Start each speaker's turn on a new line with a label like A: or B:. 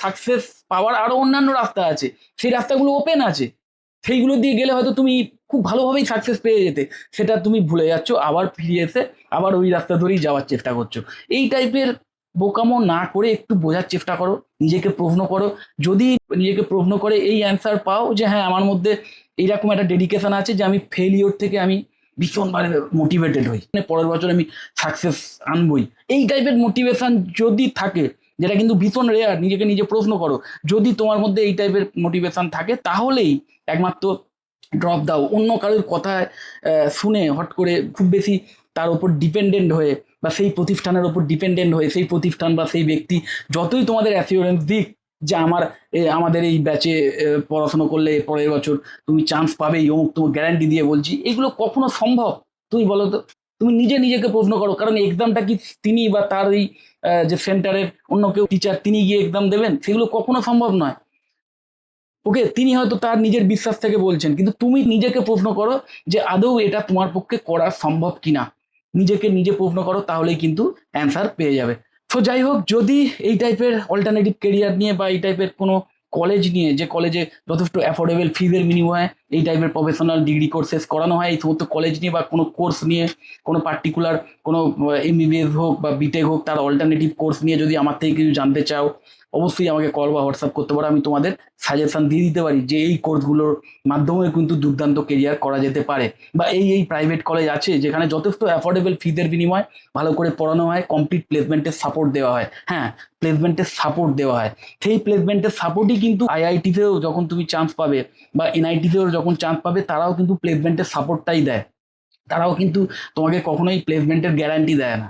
A: Success পাওয়ার আরো অন্যান্য রাস্তা আছে, সেই রাস্তাগুলো ওপেন আছে, সেইগুলো দিয়ে গেলে হয়তো তুমি খুব ভালোভাবেই সাকসেস পেয়ে যেতে, সেটা তুমি ভুলে যাচ্ছ, আবার ফিরে এসে আবার ওই রাস্তা ধরেই যাওয়ার চেষ্টা করছো। এই টাইপের বোকামো না করে একটু বোঝার চেষ্টা করো, নিজেকে প্রশ্ন করো। যদি নিজেকে প্রশ্ন করে এই অ্যান্সার পাও যে হ্যাঁ আমার মধ্যে এইরকম একটা ডেডিকেশন আছে যে আমি ফেলিওর থেকে আমি ভীষণভাবে মোটিভেটেড হই, মানে পরের বছর আমি সাকসেস আনবই, এই টাইপের মোটিভেশন যদি থাকে, যেটা কিন্তু ভীষণ রেয়ার, নিজেকে নিজে প্রশ্ন করো। যদি তোমার মধ্যে এই টাইপের মোটিভেশন থাকে তাহলেই একমাত্র ড্রপ দাও। অন্য কারোর কথা শুনে হট করে খুব বেশি তার উপর ডিপেন্ডেন্ট হয়ে বা সেই প্রতিষ্ঠানের উপর ডিপেন্ডেন্ট হয়ে সেই প্রতিষ্ঠান বা সেই ব্যক্তি যতই তোমাদের অ্যাসিওরেন্স দিক যে আমাদের এই ব্যাচে পড়াশোনা করলে পরের বছর তুমি চান্স পাবেই, অমুক তোমার গ্যারান্টি দিয়ে বলছি, এগুলো কখনো সম্ভব? তুমি বলো তো। তুমি নিজেকে প্রশ্ন করো, কারণ এক্সামটা কি তিনি বা তার এই যে সেন্টারের অন্য কেউ টিচার তিনি গিয়ে এক্সাম দেবেন? সেগুলো কখনো সম্ভব নয়। ওকে, তিনি হয়তো তার নিজের বিশ্বাস থেকে বলছেন, কিন্তু তুমি নিজেকে প্রশ্ন করো যে আদৌ এটা তোমার পক্ষে করা সম্ভব কিনা। নিজেকে নিজে প্রশ্ন করো, তাহলেই কিন্তু অ্যান্সার পেয়ে যাবে। তো যাই হোক, যদি এই টাইপের অল্টারনেটিভ কেরিয়ার নিয়ে বা এই টাইপের কোনো কলেজ নিয়ে, যে কলেজে যথেষ্ট অ্যাফোর্ডেবল ফিজের বিনিময়ে এই টাইপের প্রফেশনাল ডিগ্রি কোর্সেস করানো হয়, এই সমস্ত কলেজ নিয়ে বা কোনো কোর্স নিয়ে, কোনো পার্টিকুলার কোনো এমবিবিএস হোক বা বিটেক হোক, তার অল্টারনেটিভ কোর্স নিয়ে যদি আমার থেকে কিছু জানতে চাও, অবশ্যই আমাকে কল বা হোয়াটসঅ্যাপ করতে পারো। আমি তোমাদের সাজেশন দিয়ে দিতে পারি যে এই কোর্সগুলোর মাধ্যমে কিন্তু দুর্দান্ত কেরিয়ার করা যেতে পারে, বা এই প্রাইভেট কলেজ আছে যেখানে যথেষ্ট অ্যাফোর্ডেবল ফিজের বিনিময়ে ভালো করে পড়ানো হয়, কমপ্লিট প্লেসমেন্টের সাপোর্ট দেওয়া হয়। হ্যাঁ, প্লেসমেন্টের সাপোর্ট দেওয়া হয়। সেই প্লেসমেন্টের সাপোর্টই কিন্তু আইআইটিতেও যখন তুমি চান্স পাবে বা এনআইটিতেও যখন চান্স পাবে, তারাও কিন্তু প্লেসমেন্টের সাপোর্টটাই দেয়। তারাও কিন্তু তোমাকে কখনোই প্লেসমেন্টের গ্যারান্টি দেয় না।